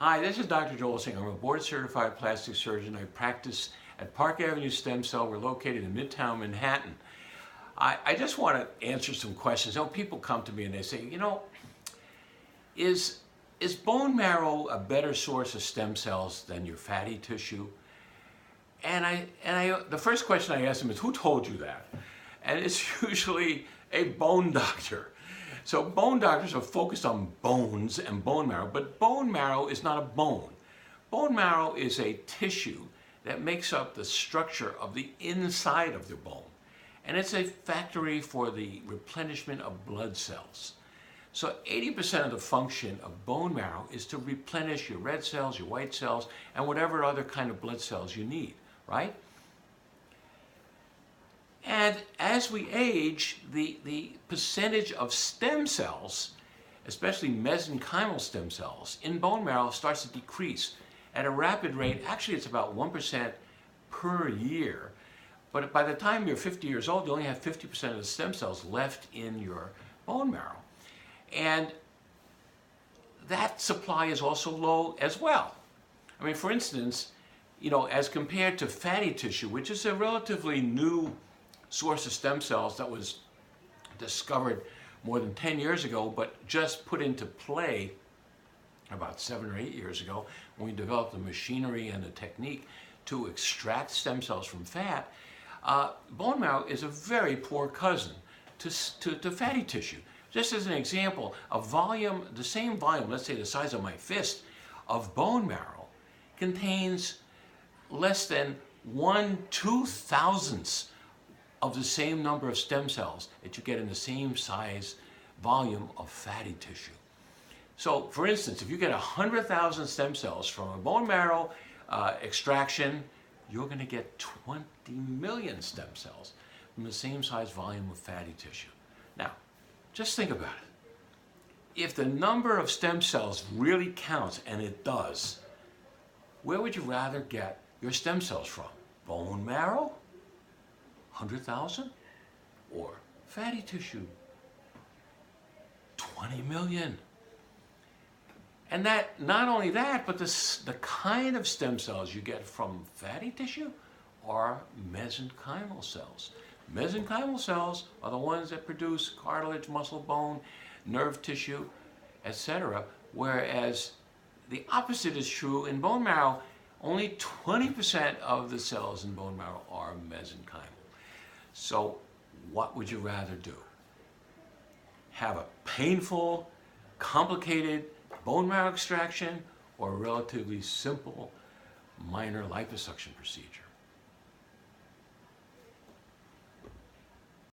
Hi, this is Dr. Joel Singh. I'm a board-certified plastic surgeon. I practice at Park Avenue Stem Cell. We're located in Midtown Manhattan. I just want to answer some questions. People come to me and they say, is bone marrow a better source of stem cells than your fatty tissue? And the first question I ask them is, who told you that? And it's usually a bone doctor. So bone doctors are focused on bones and bone marrow, but bone marrow is not a bone. Bone marrow is a tissue that makes up the structure of the inside of the bone. And it's a factory for the replenishment of blood cells. So 80% of the function of bone marrow is to replenish your red cells, your white cells, and whatever other kind of blood cells you need, right? And as we age, the percentage of stem cells, especially mesenchymal stem cells, in bone marrow starts to decrease at a rapid rate. Actually, it's about 1% per year. But by the time you're 50 years old, you only have 50% of the stem cells left in your bone marrow. And that supply is also low as well. I mean, for instance, as compared to fatty tissue, which is a relatively new source of stem cells that was discovered more than 10 years ago, but just put into play about 7 or 8 years ago when we developed the machinery and the technique to extract stem cells from fat. Bone marrow is a very poor cousin to fatty tissue. Just as an example, the same volume, let's say the size of my fist, of bone marrow contains less than 1/2000th of the same number of stem cells that you get in the same size volume of fatty tissue. So, for instance, if you get 100,000 stem cells from a bone marrow extraction, you're going to get 20 million stem cells from the same size volume of fatty tissue. Now, just think about it. If the number of stem cells really counts, and it does, where would you rather get your stem cells from? Bone marrow? 100,000? Or fatty tissue? 20 million. And that, not only that, but the kind of stem cells you get from fatty tissue are mesenchymal cells. Mesenchymal cells are the ones that produce cartilage, muscle, bone, nerve tissue, etc. Whereas the opposite is true in bone marrow. Only 20% of the cells in bone marrow are mesenchymal. So what would you rather do? Have a painful, complicated bone marrow extraction or a relatively simple minor liposuction procedure?